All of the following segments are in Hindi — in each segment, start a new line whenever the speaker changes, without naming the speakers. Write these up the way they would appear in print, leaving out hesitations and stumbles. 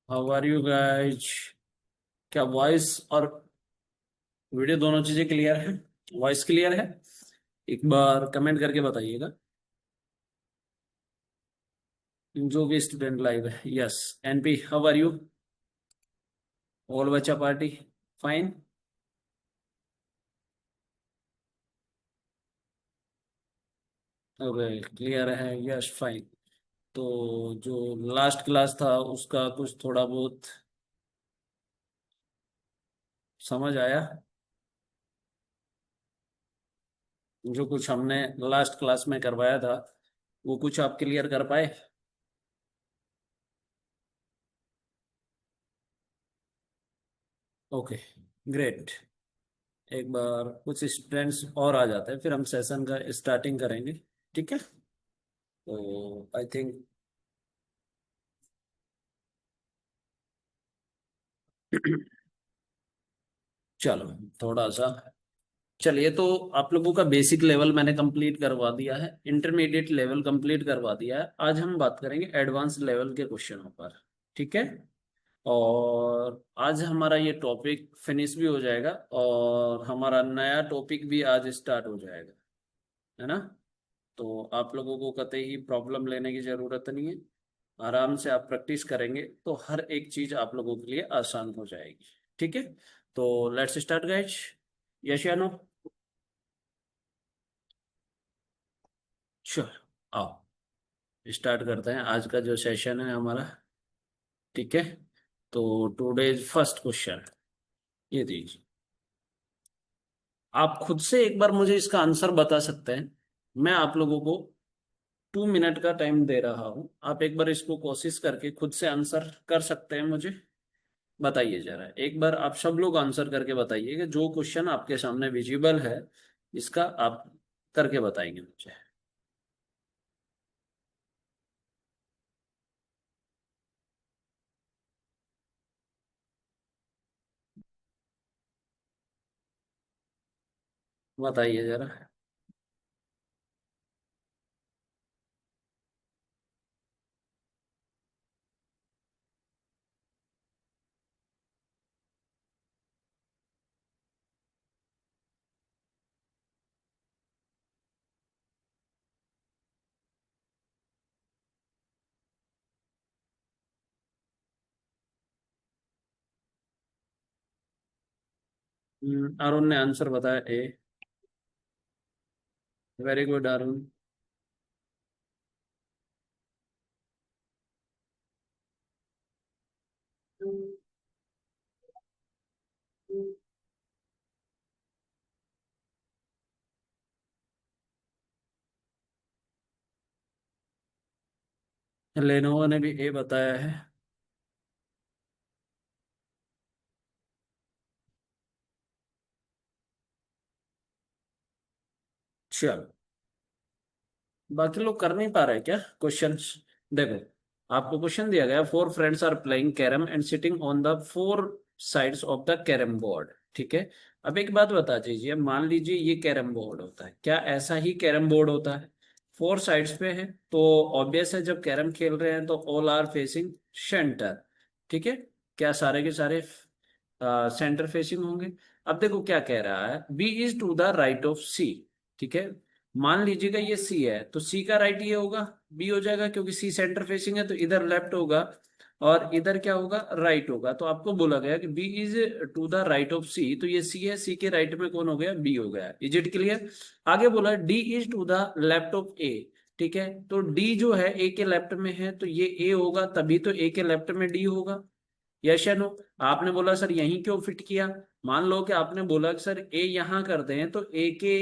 How are you guys? क्या वॉइस और वीडियो दोनों चीजें क्लियर है? वॉइस क्लियर है? एक बार कमेंट करके बताइएगा। जो भी स्टूडेंट लाइव है, yes. NP, how are you? All बच्चा पार्टी, फाइन। ओके, क्लियर है, यस, फाइन। तो जो लास्ट क्लास था उसका कुछ थोड़ा बहुत समझ आया? जो कुछ हमने लास्ट क्लास में करवाया था वो कुछ आप क्लियर कर पाए? Okay, great. एक बार कुछ स्टूडेंट्स और आ जाते हैं फिर हम सेशन का स्टार्टिंग करेंगे। ठीक है, तो आई थिंक चलो थोड़ा सा, चलिए तो आप लोगों का बेसिक लेवल मैंने कंप्लीट करवा दिया है, इंटरमीडिएट लेवल कंप्लीट करवा दिया है। आज हम बात करेंगे एडवांस लेवल के क्वेश्चनों पर। ठीक है, और आज हमारा ये टॉपिक फिनिश भी हो जाएगा और हमारा नया टॉपिक भी आज स्टार्ट हो जाएगा, है ना? तो आप लोगों को कतई ही प्रॉब्लम लेने की जरूरत नहीं है। आराम से आप प्रैक्टिस करेंगे तो हर एक चीज आप लोगों के लिए आसान हो जाएगी। ठीक है, तो लेट्स स्टार्ट गाइज। यश या नो? श्योर, आओ स्टार्ट करते हैं आज का जो सेशन है हमारा। ठीक है, तो टुडेज फर्स्ट क्वेश्चन ये दीजिए। आप खुद से एक बार मुझे इसका आंसर बता सकते हैं? मैं आप लोगों को 2 मिनट का टाइम दे रहा हूं, आप एक बार इसको कोशिश करके खुद से आंसर कर सकते हैं मुझे? बताइए जरा एक बार, आप सब लोग आंसर करके बताइए कि जो क्वेश्चन आपके सामने विजिबल है इसका आप करके बताएंगे मुझे। बताइए जरा। अरुण ने आंसर बताया A. Very good Arun. Lenovo ने भी ए बताया है। चलो, बाकी लोग कर नहीं पा रहे क्या क्वेश्चंस? देखो, आपको क्वेश्चन दिया गया, four friends are playing carrom and sitting on the four sides of the carrom board. ठीक है, अब एक बात बता दीजिए, मान लीजिए ये कैरम बोर्ड होता है, क्या ऐसा ही कैरम बोर्ड होता है? फोर साइड्स पे है तो ऑब्वियस है जब कैरम खेल रहे हैं तो ऑल आर फेसिंग सेंटर। ठीक है, क्या सारे के सारे सेंटर फेसिंग होंगे? अब देखो क्या कह रहा है, B is to the right of C. ठीक है, मान लीजिएगा ये सी है तो सी का राइट ये होगा, बी हो जाएगा, क्योंकि सी सेंटर फेसिंग है तो इधर लेफ्ट होगा और इधर क्या होगा, राइट होगा। तो आपको बोला गया कि B is to the right of C, तो ये सी है, सी के राइट में कौन हो गया, बी हो गया। Is it clear? आगे बोला D is to the left of A. ठीक है, तो डी जो है ए के लेफ्ट में है तो ये ए होगा, तभी तो ए के लेफ्ट में डी होगा। यस या नो? आपने बोला सर यहीं क्यों फिट किया? मान लो कि आपने बोला कि सर ए यहां कर दें तो ए के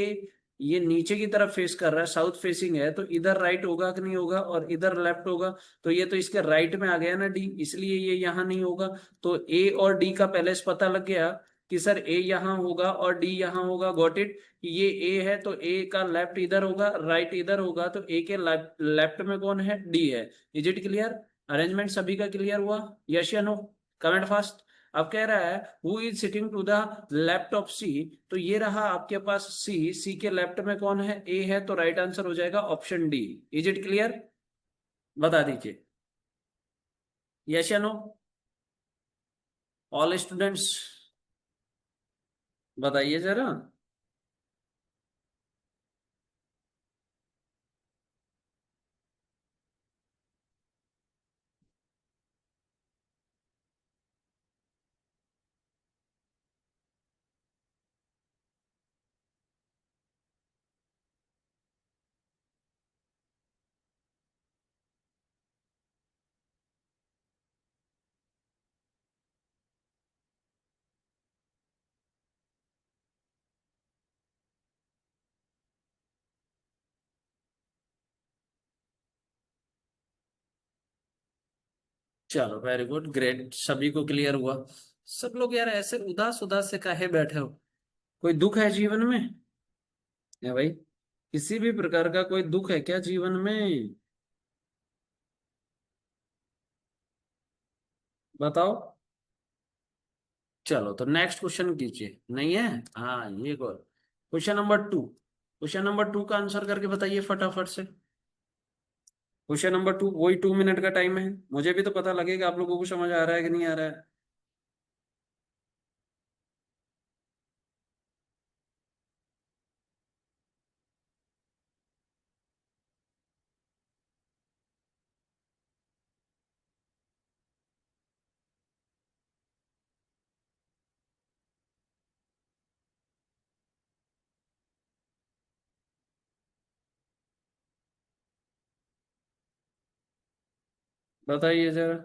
ये नीचे की तरफ फेस कर रहा है, साउथ फेसिंग है, तो इधर राइट होगा कि नहीं होगा, और इधर लेफ्ट होगा। तो ये तो इसके राइट में आ गया ना डी, इसलिए ये यहां नहीं होगा। तो ए और डी का पहले से पता लग गया कि सर ए यहां होगा और डी यहां होगा। Got it? ये ए है तो ए का लेफ्ट इधर होगा, राइट इधर होगा, तो ए के लेफ्ट में कौन है, डी है। Is it clear? अरेंजमेंट सभी का क्लियर हुआ? यस या नो? Comment fast. अब कह रहा है who is sitting to the left of C, तो ये रहा आपके पास सी, सी के लेफ्ट में कौन है, ए है, तो राइट आंसर हो जाएगा option D. Is it clear? बता दीजिए, यस या नो? ऑल स्टूडेंट्स बताइए जरा। चलो वेरी गुड, ग्रेट, सभी को क्लियर हुआ। सब लोग यार ऐसे उदास उदास से काहे बैठे हो? कोई दुख है जीवन में? है भाई, किसी भी प्रकार का कोई दुख है क्या जीवन में? बताओ। चलो तो नेक्स्ट क्वेश्चन कीजिए, नहीं है? हाँ ये क्वेश्चन नंबर 2। क्वेश्चन नंबर 2 का आंसर करके बताइए फटाफट से। क्वेश्चन नंबर 2, वही 2 मिनट का टाइम है, मुझे भी तो पता लगेगा आप लोगों को समझ आ रहा है कि नहीं आ रहा है। बताइए जरा।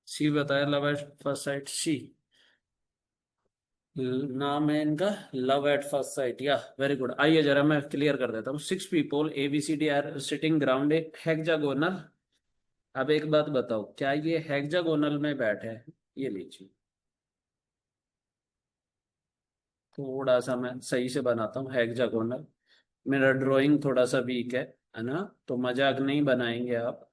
सी बताया, love at first sight, C नाम है इनका, लव एट फर्स्ट साइट, या वेरी गुड। आइए जरा मैं क्लियर कर देता हूँ। 6 people ABCD are sitting around a hexagonal. अब एक बात बताओ, क्या ये हेक्सागोनल में बैठे हैं? ये लीजिए, थोड़ा सा मैं सही से बनाता हूँ हेक्सागोनल। मेरा ड्राइंग थोड़ा सा वीक है ना? तो मजाक नहीं बनाएंगे आप।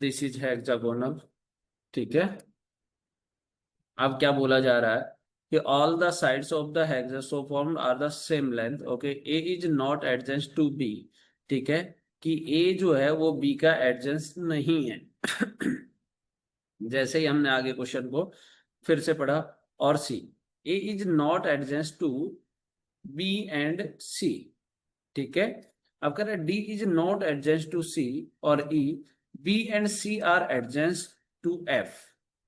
दिस इज हेक्सागोनल, ठीक है। अब क्या बोला जा रहा है कि all the sides of the hexagon are the same length, okay, A is not adjacent to B. ठीक है, कि ए जो है वो बी का एडजेंस नहीं है। जैसे ही हमने आगे क्वेश्चन को फिर से पढ़ा, और C, A is not adjacent to B and C, ठीक है। अब कह रहे D is not adjacent to C और E, B and C are adjacent to F.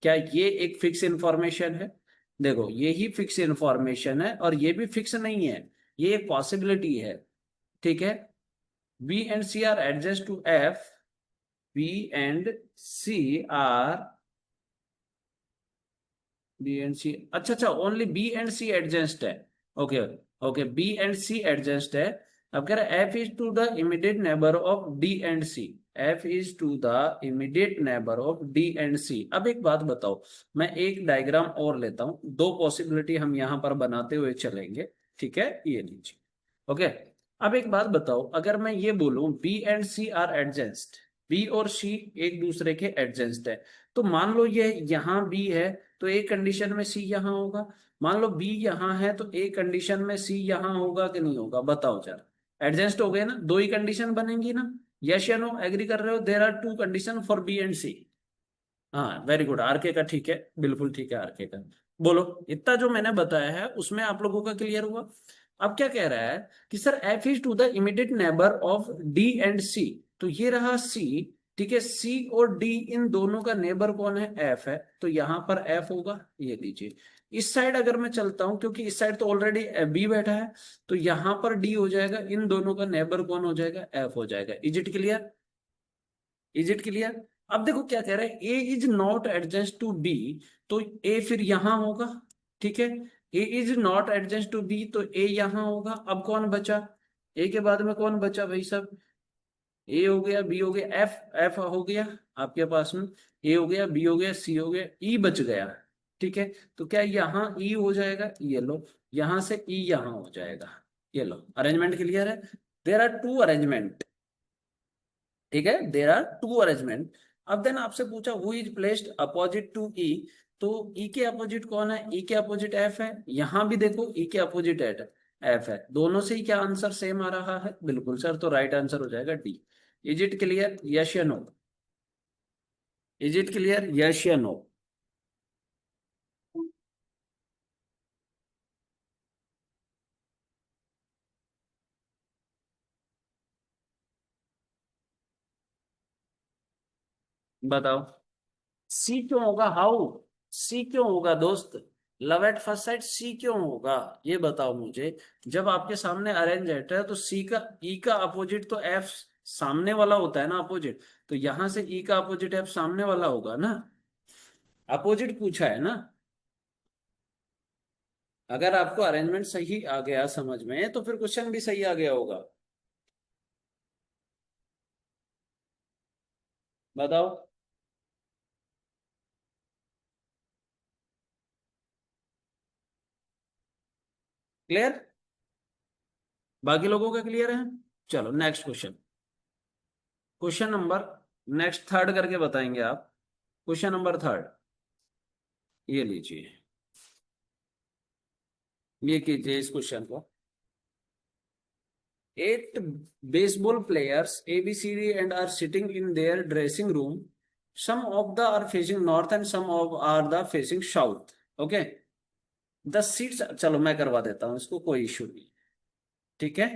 क्या ये एक फिक्स इंफॉर्मेशन है? देखो, ये ही फिक्स इंफॉर्मेशन है और ये भी फिक्स नहीं है, ये एक पॉसिबिलिटी है, ठीक है। B and C are adjacent to F, B and C are, B and C, अच्छा अच्छा, only B and C adjust है। Okay, okay, B and C adjust है। अब कह रहा है F is to the immediate neighbor of D and C, F is to the immediate neighbor of D and C. अब एक बात बताओ, मैं एक डायग्राम और लेता हूं, दो पॉसिबिलिटी हम यहां पर बनाते हुए चलेंगे, ठीक है, ये लीजिए। ओके, अब एक बात बताओ, अगर मैं ये बोलूं B and C are adjacent, B और सी एक दूसरे के एडजेंस्ड है, तो मान लो ये यहाँ बी है तो एक कंडीशन में सी यहाँ होगा, मान लो बी यहाँ है तो एक कंडीशन में सी यहाँ होगा कि नहीं होगा? बताओ जरा। एडजस्ट हो गए ना, दो ही कंडीशन बनेंगी ना? यस या नो, एग्री कर रहे हो? There are two condition for B and C. हाँ वेरी गुड, आरके का ठीक है, बिल्कुल ठीक है आरके का। बोलो, इतना जो मैंने बताया है उसमें आप लोगों का क्लियर हुआ? अब क्या कह रहा है कि sir F is to the immediate neighbor of D and C, तो ये रहा सी, ठीक है। सी और डी इन दोनों का नेबर कौन है? एफ है, तो यहां पर एफ होगा, ये लीजिए। इस साइड अगर मैं चलता हूं, क्योंकि इस साइड तो ऑलरेडी बी बैठा है, तो यहां पर डी हो जाएगा, इन दोनों का नेबर कौन हो जाएगा? एफ हो जाएगा। Is it clear? Is it clear? अब देखो क्या कह रहा है, A is not adjacent to B, तो ए फिर यहां होगा, ठीक है। A is not adjacent to B, तो ए यहां होगा। अब कौन बचा, ए के बाद में कौन बचा भाई सब, ए हो गया, बी हो गया, एफ एफ हो गया आपके पास में, ए हो गया, बी हो गया, सी हो गया, ई बच गया। ठीक है, तो क्या यहाँ ई हो जाएगा, ये लो, यहां से ई यहाँ हो जाएगा, ये लो। अरेंजमेंट क्लियर है। देर आर टू अरेंजमेंट, ठीक है, देर आर टू अरेंजमेंट। अब देन आपसे पूछा who is placed opposite to E, तो ई के अपोजिट कौन है, ई के अपोजिट एफ है। यहां भी देखो ई के अपोजिट एफ है, दोनों से ही क्या आंसर सेम आ रहा है, बिल्कुल सर, तो राइट आंसर हो जाएगा D. Is it clear, yes या no, is it clear, yes या नो। बताओ, सी क्यों होगा, हाउ, सी क्यों होगा दोस्त, love at first sight C क्यों होगा, ये बताओ मुझे। जब आपके सामने अरेंज है तो सी का, ई का अपोजिट तो एफ सामने वाला होता है ना, अपोजिट, तो यहां से ई का अपोजिट एफ सामने वाला होगा ना, अपोजिट पूछा है ना। अगर आपको अरेंजमेंट सही आ गया समझ में, तो फिर क्वेश्चन भी सही आ गया होगा। बताओ, क्लियर, बाकी लोगों का क्लियर है। चलो next question, question number, next third करके बताएंगे आप। क्वेश्चन नंबर थर्ड, ये लीजिए, ये कीजिए इस क्वेश्चन को। 8 baseball players ABCD and are sitting in their dressing room. Some of the are facing north and some of are the facing south. Okay. The seats, चलो मैं करवा देता हूँ इसको, कोई इशू नहीं। ठीक है,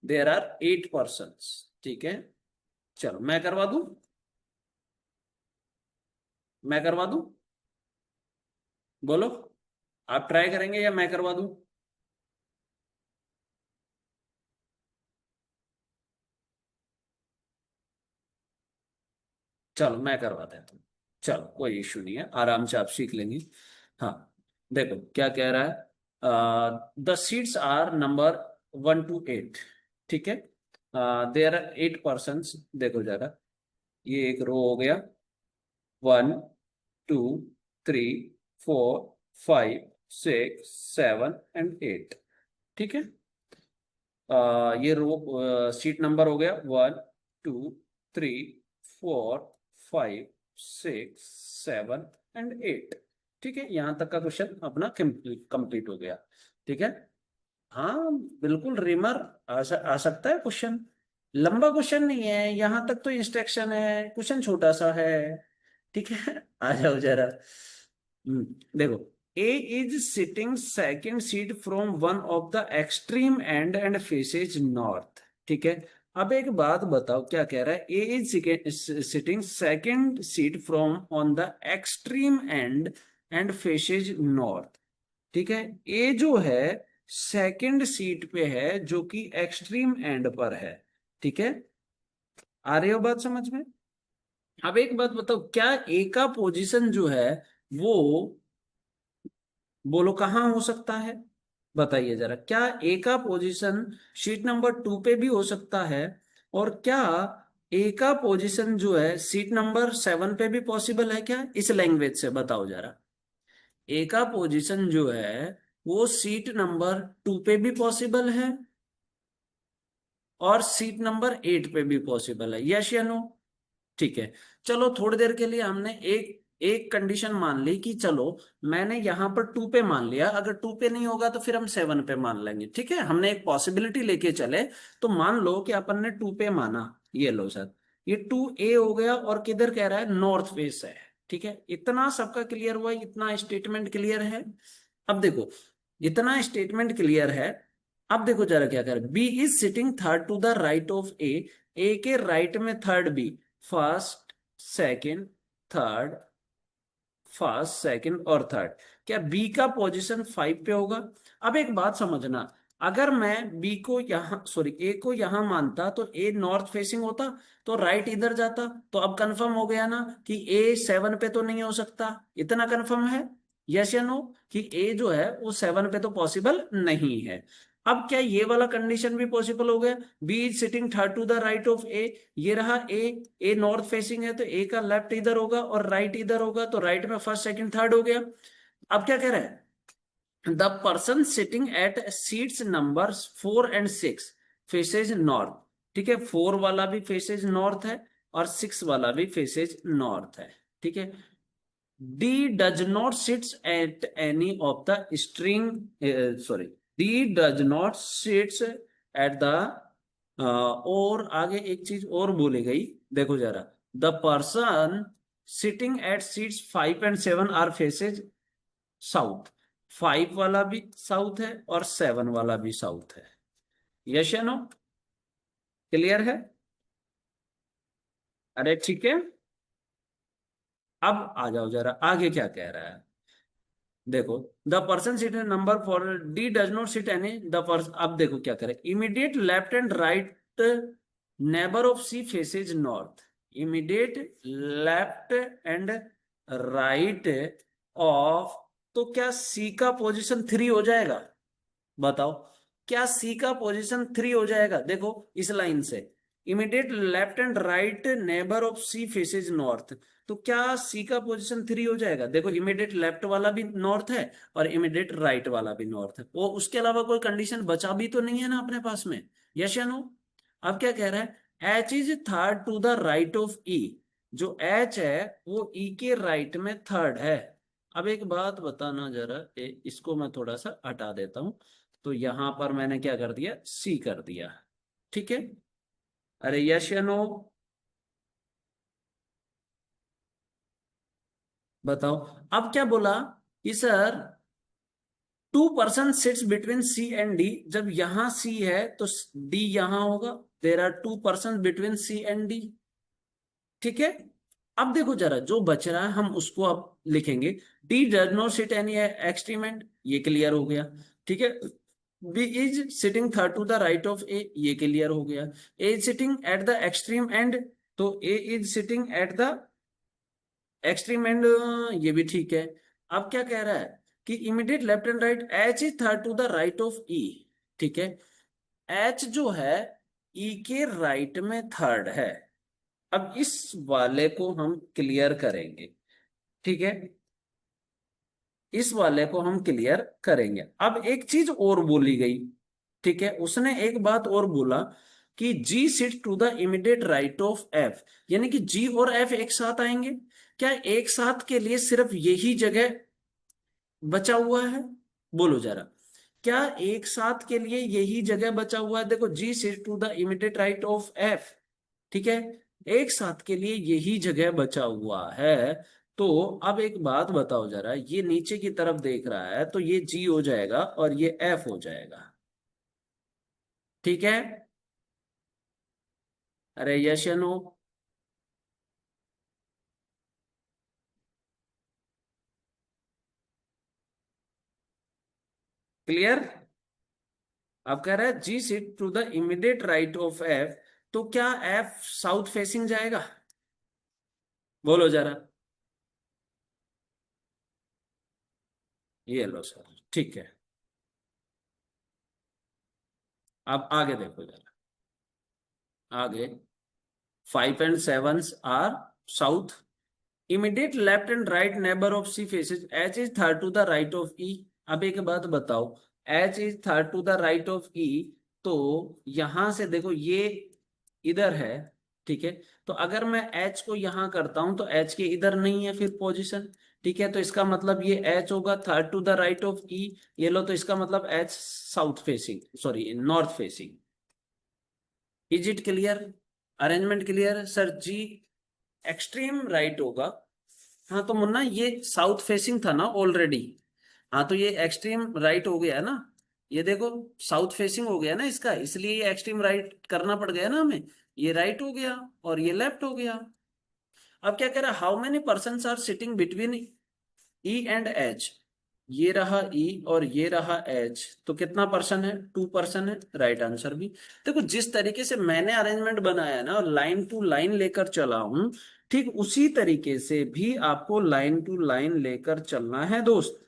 देर आर 8 persons। ठीक है, चलो मैं करवा दूं, मैं करवा दूं, बोलो, आप ट्राई करेंगे या मैं करवा दूं। चलो मैं करवा देता हूँ, चलो कोई इशू नहीं है, आराम से आप सीख लेंगे। हाँ, देखो क्या कह रहा है, the seats are number 1 to 8। ठीक है, देर आर 8 पर्सन, देखो जरा, ये एक रो हो गया, 1 2 3 4 5 6 7 एंड 8। ठीक है, ये रो सीट नंबर हो गया 1 2 3 4 5 6 7 एंड 8। ठीक है, यहां तक का क्वेश्चन अपना कंप्लीट हो गया। ठीक है, हाँ बिल्कुल रिमर आ सकता है क्वेश्चन, लंबा क्वेश्चन नहीं है, यहां तक तो इंस्ट्रक्शन है, क्वेश्चन छोटा सा है। ठीक है, आ जाओ जरा। देखो, A is sitting second seat from one of the extreme end faces north. ठीक है, अब एक बात बताओ, क्या कह रहा है, A is sitting second seat from on the extreme end faces north. ठीक है, ए जो है सेकंड सीट पे है जो कि एक्सट्रीम एंड पर है। ठीक है, आ रही हो बात समझ में। अब एक बात बताओ, क्या ए का पोजीशन जो है वो, बोलो कहाँ हो सकता है, बताइए जरा, क्या ए का पोजीशन शीट नंबर 2 पे भी हो सकता है, और क्या ए का पोजीशन जो है सीट नंबर 7 पे भी पॉसिबल है क्या, इस लैंग्वेज से बताओ जरा। ए का पोजीशन जो है वो सीट नंबर 2 पे भी पॉसिबल है और सीट नंबर 8 पे भी पॉसिबल है, यस या नो। ठीक है, चलो थोड़ी देर के लिए हमने एक एक कंडीशन मान ली कि चलो, मैंने यहां पर 2 पे मान लिया, अगर 2 पे नहीं होगा तो फिर हम 7 पे मान लेंगे। ठीक है, हमने एक पॉसिबिलिटी लेके चले, तो मान लो कि अपन ने 2 पे माना, ये लो सर, ये 2A हो गया, और किधर कह रहा है, नॉर्थ फेस है। ठीक है, इतना सबका क्लियर हुआ, इतना स्टेटमेंट क्लियर है। अब देखो, इतना स्टेटमेंट क्लियर है। अब देखो जरा क्या कर, B is sitting third to the right of A के राइट में third B, first second third, first second और थर्ड, क्या बी का पोजीशन 5 पे होगा। अब एक बात समझना, अगर मैं बी को यहां, सॉरी ए को यहां मानता, तो ए नॉर्थ फेसिंग होता, तो राइट इधर जाता, तो अब कंफर्म हो गया ना कि ए 7 पे तो नहीं हो सकता, इतना कंफर्म है। यस या नो, कि ए जो है वो 7 पे तो पॉसिबल नहीं है। अब क्या ये वाला कंडीशन भी पॉसिबल हो गया, B is sitting third to the right of A, ये रहा ए नॉर्थ फेसिंग है तो ए का लेफ्ट इधर होगा और राइट इधर होगा, तो राइट में फर्स्ट सेकंड थर्ड हो गया। अब क्या कह रहा है, the person sitting at seats number 4 and 6 faces north. ठीक है, 4 वाला भी फेसेज नॉर्थ है और 6 वाला भी फेसेज नॉर्थ है। ठीक है, D does not sits at any of the string, sorry, D does not sits at the, और आगे एक चीज और बोली गई, देखो जरा, the person sitting at seats 5 and 7 are faces south. 5 वाला भी साउथ है और 7 वाला भी साउथ है। यस या नो, क्लियर है? अरे ठीक है, अब आ जाओ जरा आगे क्या कह रहा है, देखो, the person sit in number four D does not sit any the person. अब देखो क्या करे, immediate left and right neighbour of C faces north. Immediate left and right of, तो क्या सी का पोजीशन 3 हो जाएगा? बताओ, क्या सी का पोजीशन 3 हो जाएगा? देखो इस लाइन से, immediate left and right neighbour of C faces north, तो क्या सी का पोजीशन 3 हो जाएगा? देखो इमीडिएट लेफ्ट वाला भी नॉर्थ है और इमीडिएट राइट वाला भी नॉर्थ है, वो उसके अलावा कोई कंडीशन बचा भी तो नहीं है ना अपने पास में। यस या नो? अब क्या कह रहा है, H is third to the right of E. जो एच है वो ई के राइट में थर्ड है। अब एक बात बताना जरा, इसको मैं थोड़ा सा हटा देता हूं, तो यहां पर मैंने क्या कर दिया, सी कर दिया। ठीक है, अरे यस या नो, बताओ। अब क्या बोला कि sir 2 person sits between C and D, जब यहां सी है तो डी यहां होगा, there are 2 person between C and D. ठीक है, अब देखो जरा जो बच रहा है हम उसको अब लिखेंगे, D does not sit any extreme end, ये क्लियर हो गया। ठीक है, B is sitting third to the right of A, ये क्लियर हो गया। A is sitting at the extreme end, तो A is sitting at the extreme end, ये भी ठीक है। अब क्या कह रहा है कि immediate left and right, H is third to the right of E. ठीक है, एच जो है ई के राइट में थर्ड है। अब इस वाले को हम क्लियर करेंगे। ठीक है, इस वाले को हम क्लियर करेंगे। अब एक चीज और बोली गई, ठीक है, उसने एक बात और बोला कि G sit to the immediate right of F, यानी कि जी और एफ एक साथ आएंगे। क्या एक साथ के लिए सिर्फ यही जगह बचा हुआ है? बोलो जरा, क्या एक साथ के लिए यही जगह बचा हुआ है? देखो G sit to the immediate right of F, ठीक है, एक साथ के लिए यही जगह बचा हुआ है। तो अब एक बात बताओ जरा, ये नीचे की तरफ देख रहा है तो ये जी हो जाएगा और ये एफ हो जाएगा। ठीक है, अरे यस या नो, क्लियर? अब कह रहा है G sit to the immediate right of F, तो क्या एफ साउथ फेसिंग जाएगा? बोलो जरा, ये लो सर, ठीक है। अब आगे देखो जरा, आगे 5 and 7 are south, immediate left and right neighbour of C faces, H is third to the right of E. अब एक बात बताओ, H is third to the right of E, तो यहां से देखो ये इधर है। ठीक है, तो अगर मैं एच को यहां करता हूं तो एच के इधर नहीं है फिर पोजीशन। ठीक है, तो इसका मतलब ये एच होगा third to the right of E, ये लो, तो इसका मतलब H south facing, sorry north facing. Is it clear? Arrangement clear है सर जी? एक्सट्रीम राइट होगा। हाँ तो मुन्ना ये साउथ फेसिंग था ना ऑलरेडी, हाँ तो ये एक्सट्रीम राइट हो गया ना, ये देखो साउथ फेसिंग हो गया ना इसका, इसलिए ये एक्सट्रीम राइट करना पड़ गया ना हमें, ये राइट हो गया और ये लेफ्ट हो गया। अब क्या कह रहा है, how many person are sitting between E and H. ये रहा E और ये रहा H, तो कितना पर्सन है? 2% है, राइट आंसर भी। देखो जिस तरीके से मैंने अरेंजमेंट बनाया है ना, लाइन टू लाइन लेकर चला हूं, ठीक उसी तरीके से भी आपको लाइन टू लाइन लेकर चलना है दोस्त।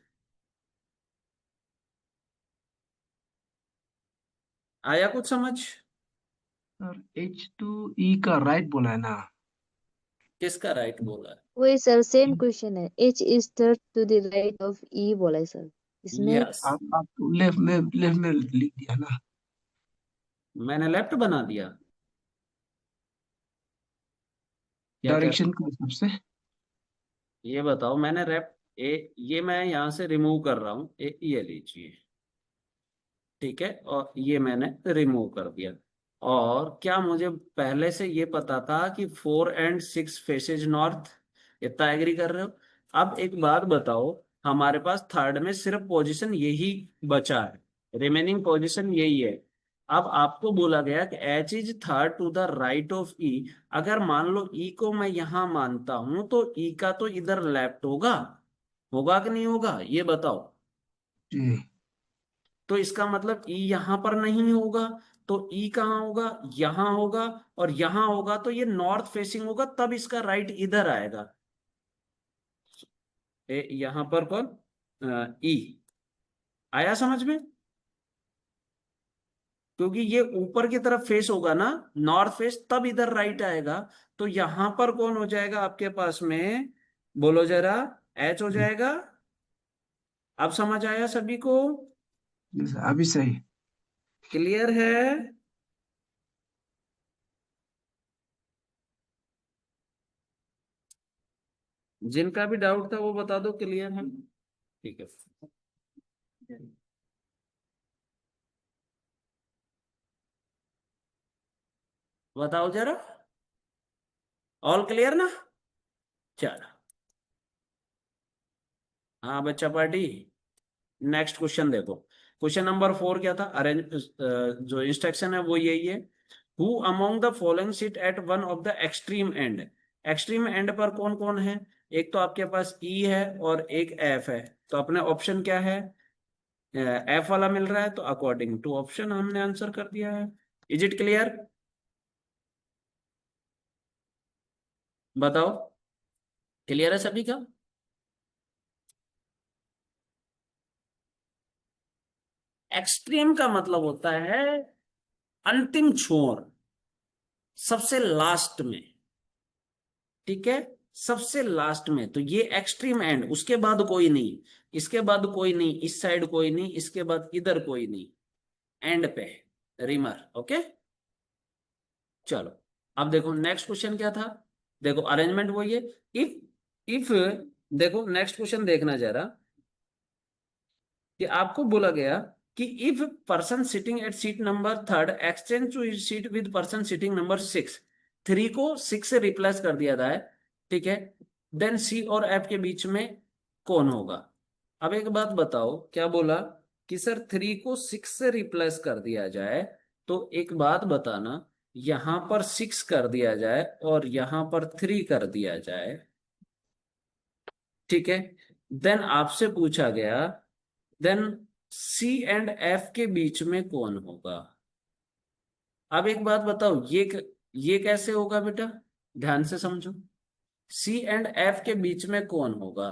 आया कुछ समझ?
सर H2E का राइट बोला है ना?
किसका राइट बोला है?
वही सर, सेम क्वेश्चन है। H is third to the right of E बोला है सर इसमें।
यस।
आप तो लेफ्ट में लिख दिया ना?
मैंने लेफ्ट बना दिया? क्या कह रहे
डायरेक्शन
हो?
के हिसाब से।
ये बताओ, मैंने रेप ये मैं यहां से रिमूव कर रहा हूं, ये लीजिए, ठीक है, और ये मैंने रिमूव कर दिया। और क्या मुझे पहले से ये पता था कि 4 and 6 फेसेज नॉर्थ? इतना एग्री कर रहे हो? अब एक बात बताओ, हमारे पास थर्ड में सिर्फ पोजीशन यही बचा है, रिमेनिंग पोजीशन यही है। अब आपको बोला गया कि H is third to the right of E. अगर मान लो ई को मैं यहां मानता हूं, तो ई का तो इधर लेफ्ट होगा, होगा कि नहीं होगा ये बताओ।
जी।
तो इसका मतलब ई यहां पर नहीं होगा, तो ई कहाँ होगा? यहां होगा, और यहां होगा तो ये नॉर्थ फेसिंग होगा, तब इसका राइट इधर आएगा। यहां पर कौन? ई। आया समझ में? क्योंकि ये ऊपर की तरफ फेस होगा ना, नॉर्थ फेस, तब इधर राइट आएगा। तो यहां पर कौन हो जाएगा आपके पास में? बोलो जरा। एच हो
जी।
जाएगा। अब समझ आया सभी को?
जी सर, अभी सही।
क्लियर है? जिनका भी डाउट था वो बता दो, क्लियर है? ठीक है। बताओ जरा। ऑल क्लियर ना? चलो। हाँ बच्चा पार्टी, नेक्स्ट क्वेश्चन देखो। क्वेश्चन नंबर 4 क्या था? अरेंज, जो इंस्ट्रक्शन है वो यही है। Who among the following sit at one of the extreme and? Extreme and पर कौन कौन है? एक तो आपके पास ई है और एक एफ है, तो अपने ऑप्शन क्या है? एफ वाला मिल रहा है, तो अकॉर्डिंग टू ऑप्शन हमने आंसर कर दिया है। Is it clear? बताओ, क्लियर है सभी का? एक्सट्रीम का मतलब होता है अंतिम छोर, सबसे लास्ट में, ठीक है, सबसे लास्ट में। तो ये एक्सट्रीम एंड, उसके बाद कोई नहीं, इसके बाद कोई नहीं, इस साइड कोई नहीं, इसके बाद इधर कोई नहीं, एंड पे रिमर। ओके, चलो। अब देखो नेक्स्ट क्वेश्चन क्या था। देखो अरेंजमेंट वही है। इफ देखो नेक्स्ट क्वेश्चन देखना जरा, कि आपको बोला गया कि if person sitting at seat number third exchange to seat with person sitting number 6, 3 को 6 से रिप्लेस कर दिया जाए, ठीक है, देन सी और एफ के बीच में कौन होगा? अब एक बात बताओ, क्या बोला कि सर 3 को 6 से रिप्लेस कर दिया जाए, तो एक बात बताना, यहां पर 6 कर दिया जाए और यहां पर 3 कर दिया जाए, ठीक है, देन आपसे पूछा गया, देन सी एंड एफ के बीच में कौन होगा? अब एक बात बताओ, ये कैसे होगा बेटा? ध्यान से समझो। सी एंड एफ के बीच में कौन होगा?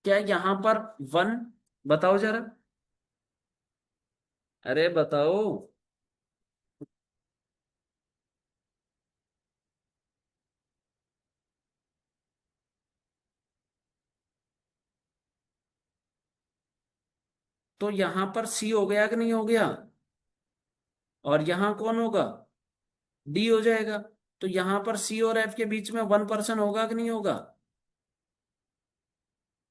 क्या यहां पर 1? बताओ जरा, अरे बताओ। तो यहां पर सी हो गया कि नहीं हो गया? और यहां कौन होगा? डी हो जाएगा। तो यहां पर सी और एफ के बीच में 1% होगा कि नहीं होगा?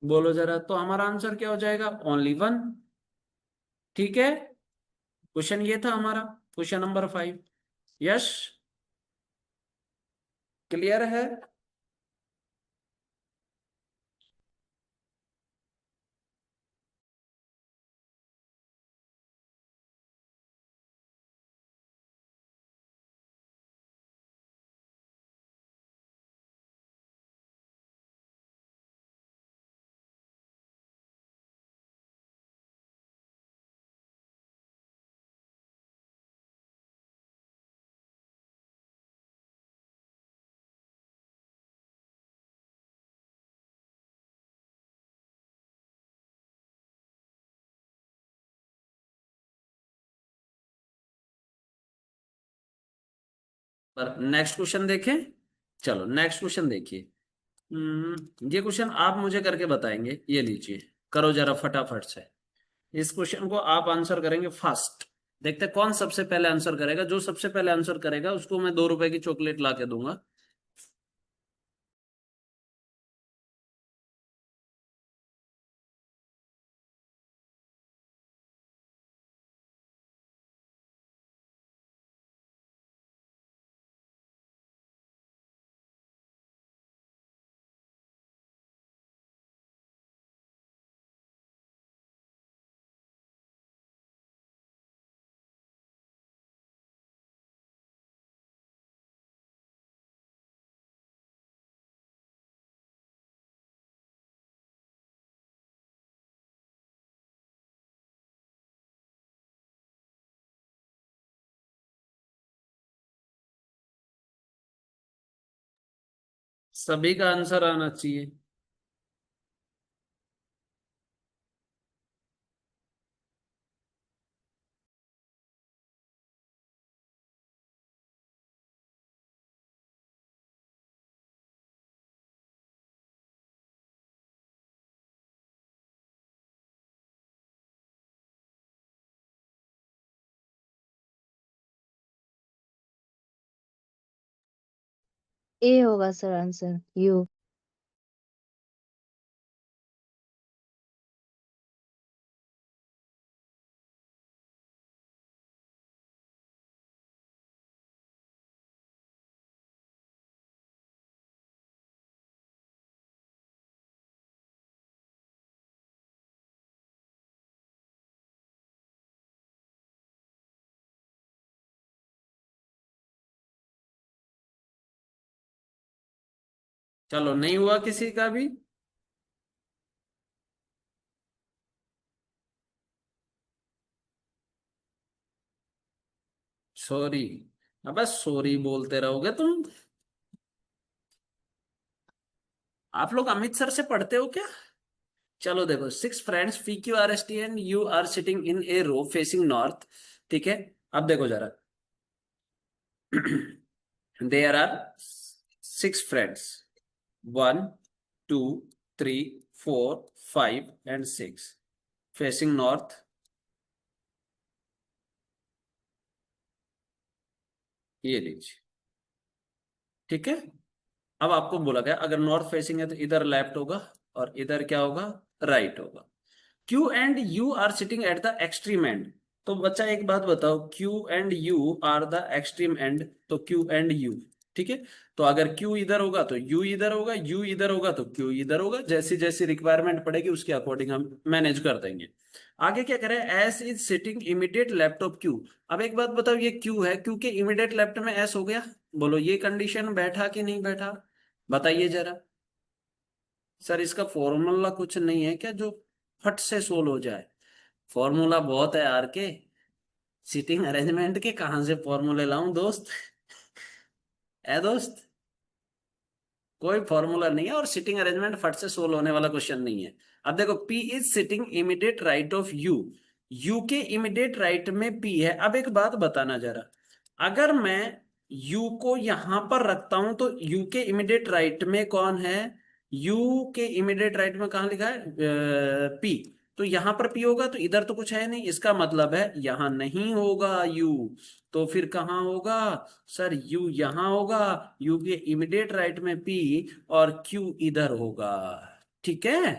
बोलो जरा, तो हमारा आंसर क्या हो जाएगा? ओनली 1। ठीक है, क्वेश्चन ये था हमारा, क्वेश्चन नंबर 5। यस, क्लियर है? और नेक्स्ट क्वेश्चन देखें। चलो नेक्स्ट क्वेश्चन देखिए। ये क्वेश्चन आप मुझे करके बताएंगे, ये लीजिए, करो जरा फटाफट से। इस क्वेश्चन को आप आंसर करेंगे फास्ट। देखते हैं कौन सबसे पहले आंसर करेगा। जो सबसे पहले आंसर करेगा उसको मैं 2 रुपए की चॉकलेट ला के दूंगा। सभी का आंसर आना चाहिए।
ए होगा सर आंसर, यू।
चलो नहीं हुआ किसी का भी। सॉरी। अबे सॉरी बोलते रहोगे तुम। आप लोग अमित सर से पढ़ते हो क्या? चलो देखो, 6 friends P Q R S T and U are sitting in a row facing north. ठीक है, अब देखो जरा। There are 6 friends, 1 2 3 4 5 and 6 facing north. ये लीजिए, ठीक है। अब आपको बोला गया अगर नॉर्थ फेसिंग है तो इधर लेफ्ट होगा और इधर क्या होगा, राइट होगा। Q and U are sitting at the extreme end. तो बच्चा एक बात बताओ, Q and U are the extreme end, तो क्यू एंड यू, ठीक है। तो अगर क्यू इधर होगा तो यू इधर होगा, यू इधर होगा तो क्यू इधर होगा। जैसी जैसी रिक्वायरमेंट पड़ेगी उसके अकॉर्डिंग हम मैनेज कर देंगे। आगे क्या करें, S is sitting immediate left of Q. अब एक बात बताओ, ये क्यू है, क्यू के इमीडिएट लेफ्ट में एस हो गया। बोलो ये कंडीशन बैठा कि नहीं बैठा, बताइए जरा। सर इसका फॉर्मूला कुछ नहीं है क्या जो फट से सोल्व हो जाए? फॉर्मूला बहुत है यार के। सीटिंग अरेंजमेंट के कहां से फॉर्मूले लाऊं दोस्त? है दोस्त, कोई फॉर्मूला नहीं है और सिटिंग अरेंजमेंट फट से सोल्व होने वाला क्वेश्चन नहीं है। अब देखो, P is sitting immediate right of U। U के इमीडिएट राइट में P है। अब एक बात बताना जरा, अगर मैं U को यहां पर रखता हूं तो U के इमीडिएट राइट में कौन है? U के इमीडिएट राइट में कहां लिखा है? P। तो यहां पर P होगा तो इधर तो कुछ है नहीं, इसका मतलब है यहां नहीं होगा U। तो फिर कहाँ होगा? सर U यहां होगा, U के इमीडिएट राइट में P और Q इधर होगा। ठीक है।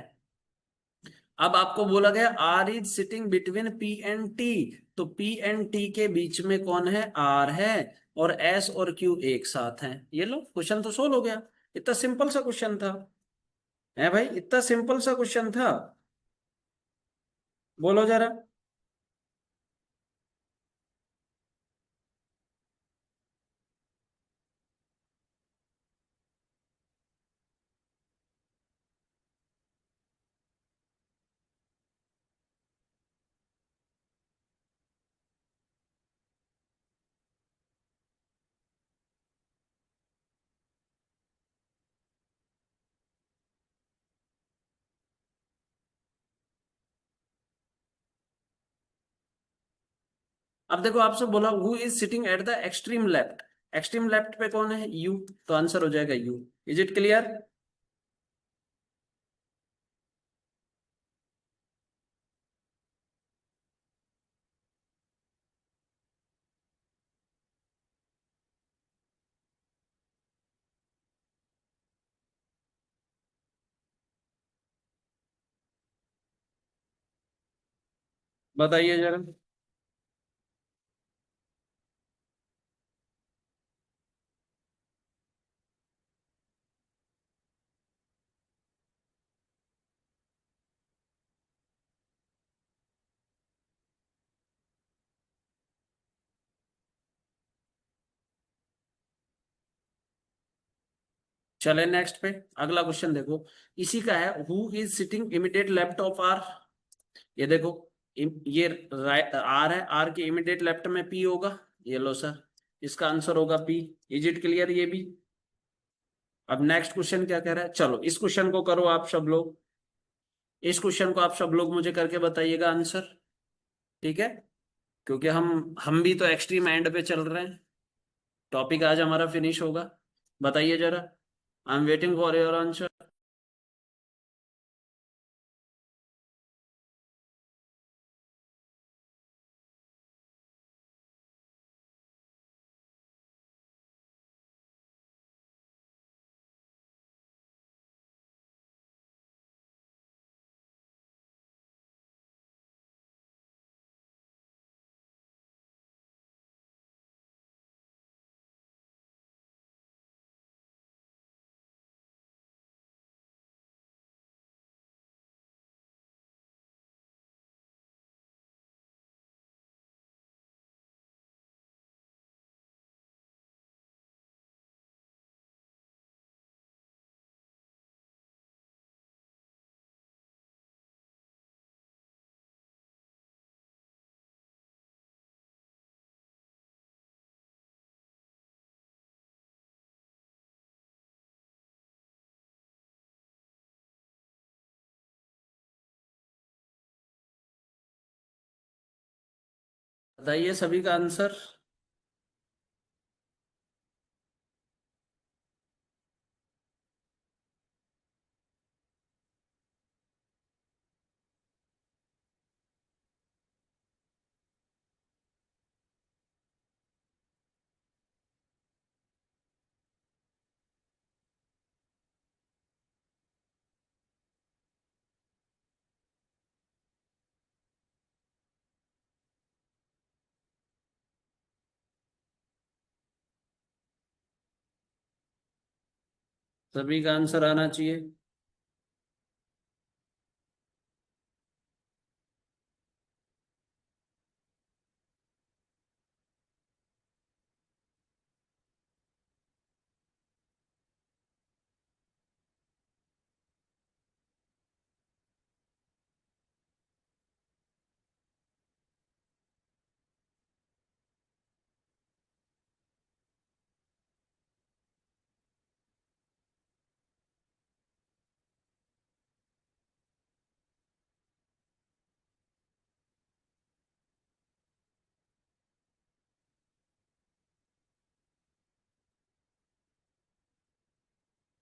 अब आपको बोला गया R is sitting between P and T। तो P एंड T के बीच में कौन है? R है। और S और Q एक साथ हैं। ये लो क्वेश्चन तो सोल्व हो गया। इतना सिंपल सा क्वेश्चन था, है भाई, इतना सिंपल सा क्वेश्चन था। बोलो जरा। अब देखो आपसे बोला who is sitting at the extreme left. Extreme left पे कौन है? यू, तो आंसर हो जाएगा यू। Is it clear? बताइए जरा। चले नेक्स्ट पे, अगला क्वेश्चन देखो, इसी का है। Who is sitting immediate left of R? ये देखो, ये आर है, आर के इमीडिएट लेफ्ट में पी होगा। ये लो सर, इसका आंसर होगा पी। इज इट क्लियर ये भी? अब नेक्स्ट क्वेश्चन क्या कह रहा है, चलो इस क्वेश्चन को करो आप सब लोग। इस क्वेश्चन को आप सब लोग मुझे करके बताइएगा आंसर, ठीक है? क्योंकि हम भी तो एक्सट्रीम एंड पे चल रहे हैं, टॉपिक आज हमारा फिनिश होगा। बताइए जरा, I am waiting for your answer. बताइए सभी का आंसर। सभी का आंसर आना चाहिए।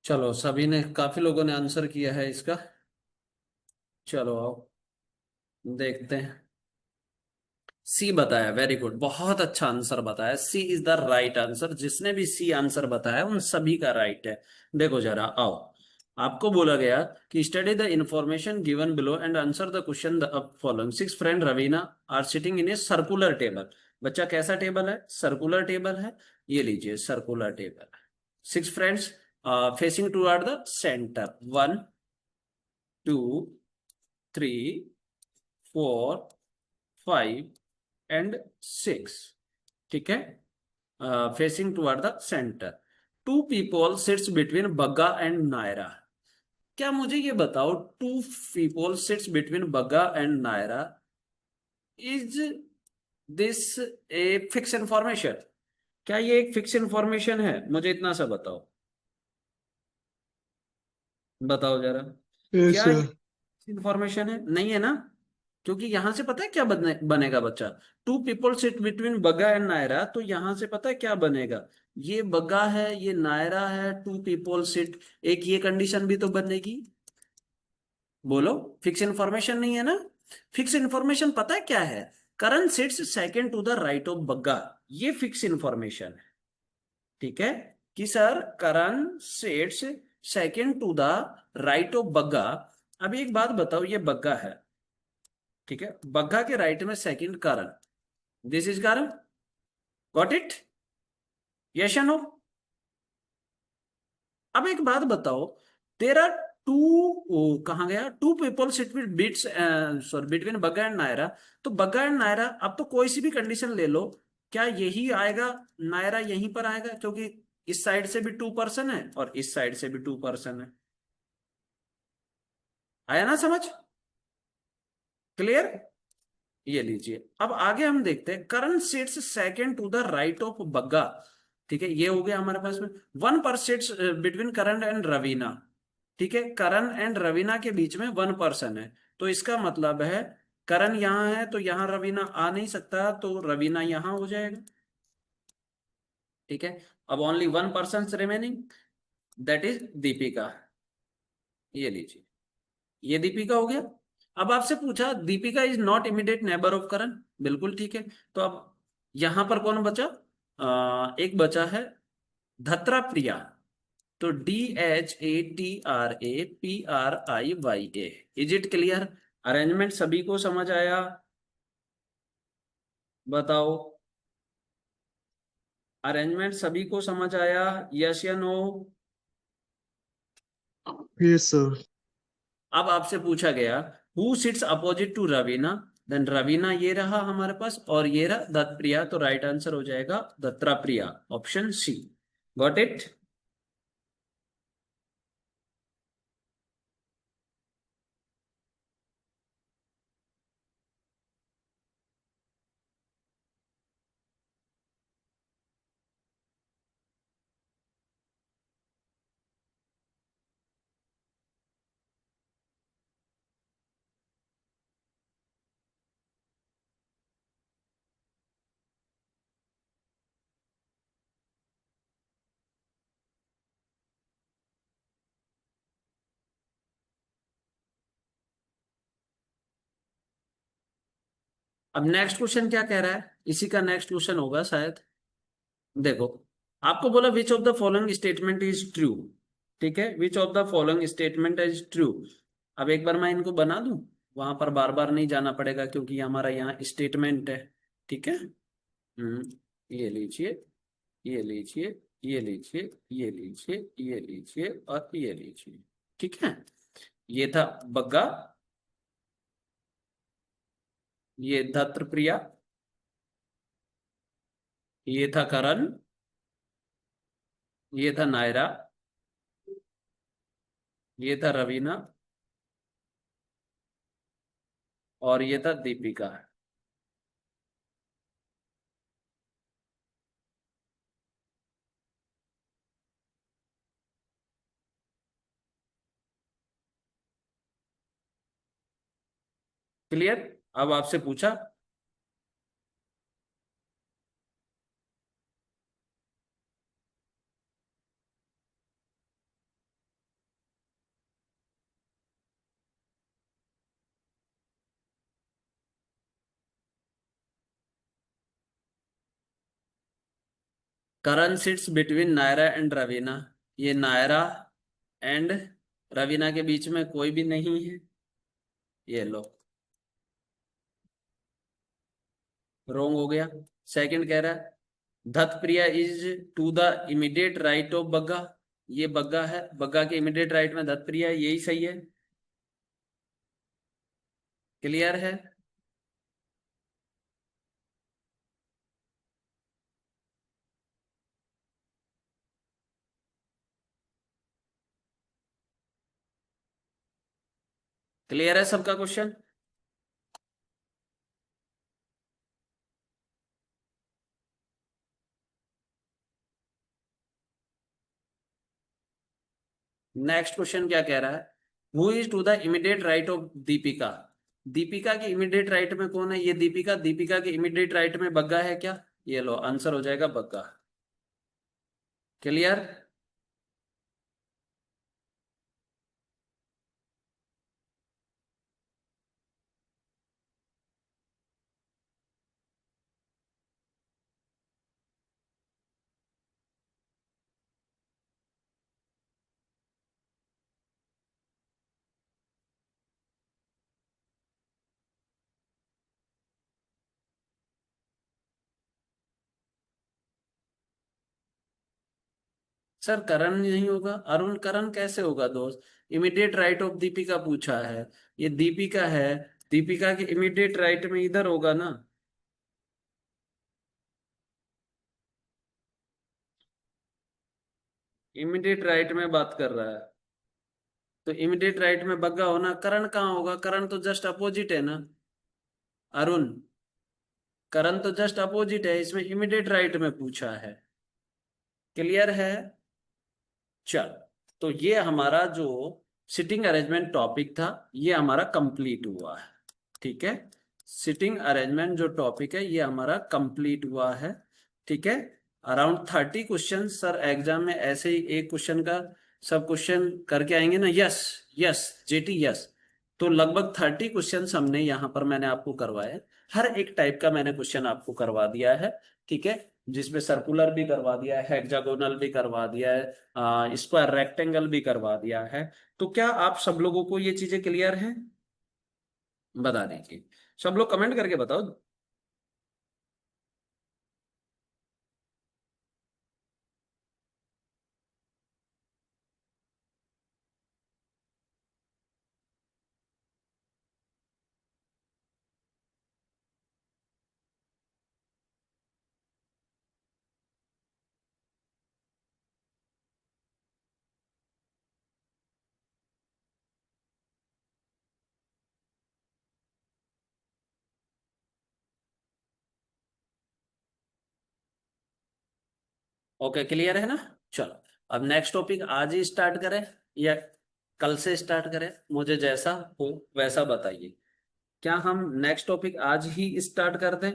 चलो सभी ने, काफी लोगों ने आंसर किया है इसका। चलो आओ देखते हैं। सी बताया, वेरी गुड, बहुत अच्छा आंसर बताया। सी इज द राइट आंसर। जिसने भी सी आंसर बताया उन सभी का राइट है। देखो जरा आओ, आपको बोला गया कि study the information given below and answer the question the following. Six friend Raveena are sitting in a circular table. बच्चा कैसा टेबल है? सर्कुलर टेबल है। ये लीजिए circular table. Six friends facing toward the centre. 1 2 3 4 5 and 6, ठीक है? Facing toward the centre. Two people sits between Bagga and Naira. क्या मुझे ये बताओ, two people sits between Bagga and Naira, is this a fix information? क्या ये एक फिक्स इंफॉर्मेशन है? मुझे इतना सा बताओ, बताओ जरा।
यस
क्या ये
सर।
इंफॉर्मेशन है? नहीं है ना? क्योंकि यहां से पता है क्या बनेगा बच्चा, two people sit between Bagga and Naira, तो यहां से पता है क्या बनेगा, ये बग्गा है ये नायरा है, टू पीपल सिट, एक ये कंडीशन भी तो बनेगी। बोलो, फिक्स इंफॉर्मेशन नहीं है ना। फिक्स इंफॉर्मेशन पता है क्या है, Karan sits second to the right of Bagga, ये फिक्स इंफॉर्मेशन है। ठीक है, कि sir Karan sits second to the right of Bagga. अब एक बात बताओ, ये बग्गा है, ठीक है, बग्गा के राइट में second Karan, this is Karan, got it, yes या नो। अब एक बात बताओ, तेरा टू कहाँ गया, two people sit with bits sorry between Bagga and Naira, तो बग्गा एंड नायरा, अब तो कोई सी भी कंडीशन ले लो, क्या यही आएगा, नायरा यहीं पर आएगा, क्योंकि इस साइड से भी 2% है और इस साइड से भी 2% है। आया ना समझ, क्लियर। ये लीजिए, अब आगे हम देखते हैं, Karan sits second to the right of Bagga. ठीक है, ये हो गया हमारे पास में, वन पर sits between Karan and Raveena. ठीक है, करण एंड रवीना के बीच में 1% है, तो इसका मतलब है करण यहां है तो यहां रवीना आ नहीं सकता, तो रवीना यहां हो जाएगा। ठीक है, अब only 1% remaining, that is Deepika. ये लीजिए, ये दीपिका हो गया। अब आपसे पूछा Deepika is not immediate neighbor of Karan, बिल्कुल ठीक है, तो अब यहां पर कौन बचा, एक बचा है धत्रा प्रिया, तो DHATRAPRIYA, is it clear, arrangement सभी को समझ आया, बताओ, अरेंजमेंट सभी को समझ आया, यस या नो।
Yes sir.
अब आपसे पूछा गया who sits opposite to Raveena, then Raveena ये रहा हमारे पास और ये रहा दत्तप्रिया, तो राइट आंसर हो जाएगा दत्रा प्रिया, ऑप्शन सी, गॉट इट। अब नेक्स्ट क्वेश्चन क्या कह रहा है, इसी का नेक्स्ट क्वेश्चन होगा शायद। देखो, आपको बोला which of the following statement is true. ठीक है, which of the following statement is true. अब एक बार मैं इनको बना दूं, वहां पर बार बार नहीं जाना पड़ेगा क्योंकि ये हमारा यहाँ स्टेटमेंट है। ठीक है, ये लीजिए, ये लीजिए, ये लीजिए, ये लीजिए, ये लीजिए और ये लीजिए। ठीक है, ये था बग्गा, ये था त्रिप्रिया, ये था करण, ये था नायरा, ये था रवीना और ये था दीपिका। क्लियर, अब आपसे पूछा, Karan sits between Naira and Raveena, ये नायरा एंड रवीना के बीच में कोई भी नहीं है, ये लो, रोंग हो गया। सेकंड कह रहा है Dutt Priya is to the immediate right of Bagga, ये बग्गा है, बग्गा के इमीडिएट राइट में दत्त प्रिया है, यही सही है। क्लियर है, क्लियर है सबका क्वेश्चन। नेक्स्ट क्वेश्चन क्या कह रहा है, who is to the immediate right of Deepika, Deepika के इमीडिएट राइट में कौन है? ये दीपिका। दीपिका के इमीडिएट राइट में बग्गा है क्या? ये लो, आंसर हो जाएगा बग्गा। क्लियर? सर करण नहीं होगा, अरुण करण कैसे होगा दोस्त? इमीडिएट राइट ऑफ दीपिका पूछा है, ये दीपिका है। दीपिका के इमीडिएट राइट में इधर होगा ना। इमीडिएट राइट में बात कर रहा है, तो इमीडिएट राइट में बग्गा होना। करण कहाँ होगा? करण तो जस्ट अपोजिट है ना अरुण। करण तो जस्ट अपोजिट है, इसमें इमीडिएट राइट में पूछा है। क्लियर है? चल, तो ये हमारा जो सिटिंग अरेंजमेंट टॉपिक था, ये हमारा कंप्लीट हुआ है। ठीक है, सिटिंग अरेंजमेंट जो टॉपिक है ये हमारा कंप्लीट हुआ है। ठीक है, अराउंड 30 क्वेश्चन सर एग्जाम में ऐसे ही एक क्वेश्चन का सब क्वेश्चन करके आएंगे ना। Yes, yes jetty, yes. तो लगभग 30 क्वेश्चन हमने यहाँ पर मैंने आपको करवाए। हर एक टाइप का मैंने क्वेश्चन आपको करवा दिया है। ठीक है, जिसमें सर्कुलर भी करवा दिया है, हेक्सागोनल भी करवा दिया है, स्क्वायर रेक्टेंगल भी करवा दिया है। तो क्या आप सब लोगों को ये चीजें क्लियर हैं? बता दीजिए, सब लोग कमेंट करके बताओ। ओके, क्लियर है ना? चलो, अब नेक्स्ट टॉपिक आज ही स्टार्ट करें या कल से स्टार्ट करें? मुझे जैसा हो वैसा बताइए। क्या हम नेक्स्ट टॉपिक आज ही स्टार्ट कर दें?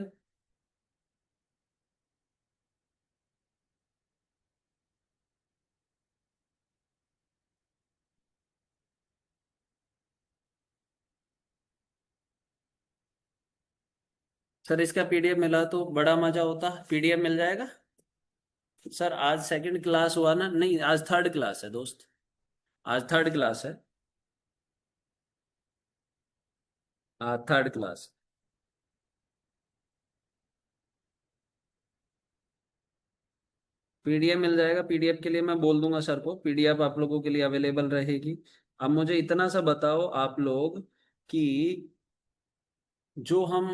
सर इसका पीडीएफ मिला तो बड़ा मजा होता। पीडीएफ मिल जाएगा? सर आज सेकंड क्लास हुआ ना? नहीं, आज थर्ड क्लास है दोस्त, आज थर्ड क्लास है। Third class. पीडीएफ मिल जाएगा, पीडीएफ के लिए मैं बोल दूंगा सर को, पीडीएफ आप लोगों के लिए अवेलेबल रहेगी। अब मुझे इतना सा बताओ आप लोग कि जो हम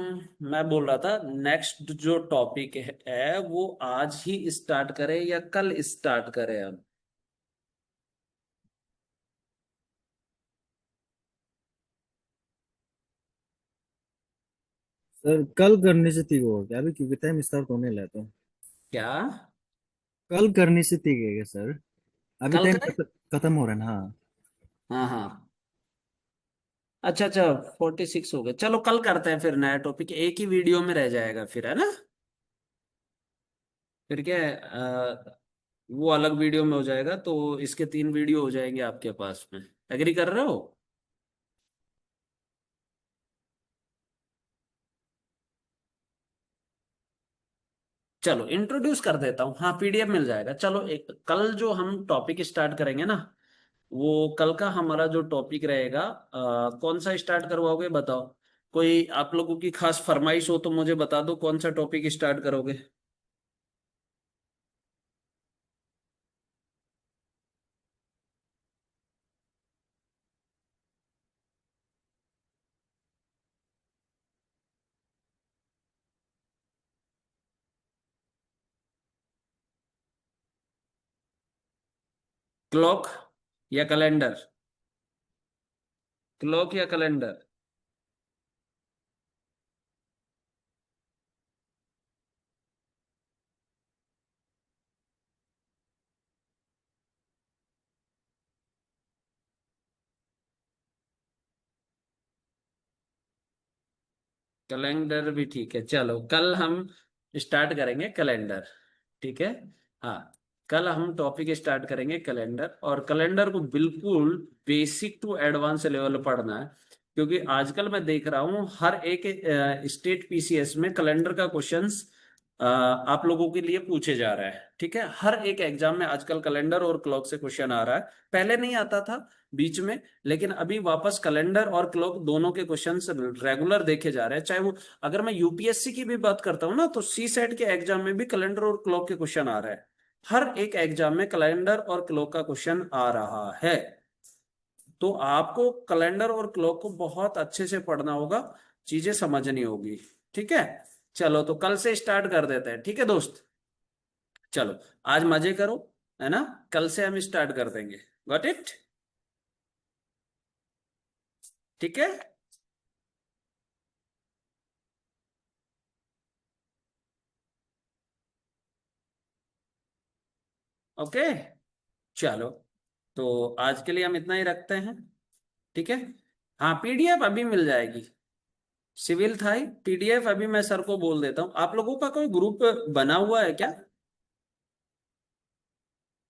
मैं बोल रहा था नेक्स्ट जो टॉपिक है वो आज ही स्टार्ट करें या कल स्टार्ट करें अब?
सर कल करने से ठीक होगा क्या अभी, क्योंकि टाइम स्टार्ट होने लगा तो।
क्या?
कल करने से ठीक है क्या सर? अभी
कल
टाइम
करें?
खत्म हो रहा है ना, हाँ।
हाँ हाँ, अच्छा अच्छा, 46 हो गए। चलो कल करते हैं फिर, नया टॉपिक एक ही वीडियो में रह जाएगा फिर, है ना? फिर क्या है, वो अलग वीडियो में हो जाएगा, तो इसके 3 वीडियो हो जाएंगे आपके पास में। एग्री कर रहे हो? चलो इंट्रोड्यूस कर देता हूँ। हाँ, पीडीएफ मिल जाएगा। चलो, एक कल जो हम टॉपिक स्टार्ट करेंगे ना, वो कल का हमारा जो टॉपिक रहेगा, कौन सा स्टार्ट करवाओगे बताओ? कोई आप लोगों की खास फरमाइश हो तो मुझे बता दो, कौन सा टॉपिक स्टार्ट करोगे? क्लॉक या कैलेंडर? क्लॉक या कैलेंडर? कैलेंडर भी ठीक है। चलो कल हम स्टार्ट करेंगे कैलेंडर, ठीक है। हाँ, कल हम टॉपिक स्टार्ट करेंगे कैलेंडर, और कैलेंडर को बिल्कुल बेसिक टू एडवांस लेवल पढ़ना है, क्योंकि आजकल मैं देख रहा हूँ हर एक स्टेट पीसीएस में कैलेंडर का क्वेश्चंस आप लोगों के लिए पूछे जा रहा है, ठीक है। हर एक एग्जाम में आजकल कैलेंडर और क्लॉक से क्वेश्चन आ रहा है। पहले नहीं आता था बीच में, लेकिन अभी वापस कैलेंडर और क्लॉक दोनों के क्वेश्चंस रेगुलर देखे जा रहे हैं। चाहे वो, अगर मैं यूपीएससी की भी बात करता हूँ ना, तो सी सेट के एग्जाम में भी कैलेंडर और क्लॉक के क्वेश्चन आ रहा है। हर एक एग्जाम में कैलेंडर और क्लॉक का क्वेश्चन आ रहा है। तो आपको कैलेंडर और क्लॉक को बहुत अच्छे से पढ़ना होगा, चीजें समझनी होगी, ठीक है। चलो तो कल से स्टार्ट कर देते हैं, ठीक है दोस्त। चलो आज मजे करो, है ना। कल से हम स्टार्ट कर देंगे। Got it? ठीक है। ओके, चलो तो आज के लिए हम इतना ही रखते हैं, ठीक है। हाँ, पीडीएफ अभी मिल जाएगी। सिविल था ही, पीडीएफ अभी मैं सर को बोल देता हूँ। आप लोगों का कोई ग्रुप बना हुआ है क्या,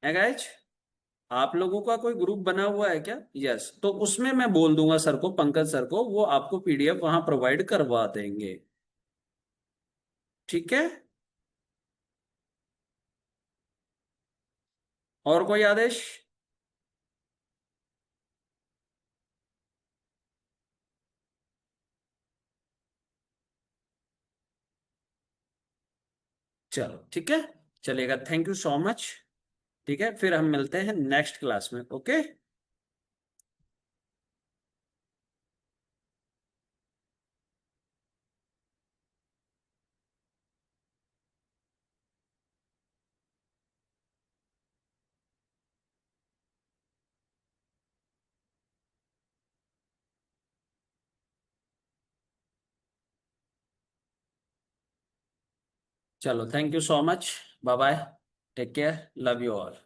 है गाइज? आप लोगों का कोई ग्रुप बना हुआ है क्या? यस, तो उसमें मैं बोल दूंगा सर को, पंकज सर को, वो आपको पीडीएफ वहां प्रोवाइड करवा देंगे, ठीक है। और कोई आदेश? चलो ठीक है, चलेगा। थैंक यू सो मच, ठीक है। फिर हम मिलते हैं नेक्स्ट क्लास में। ओके। चलो, thank you so much, bye bye, take care, love you all.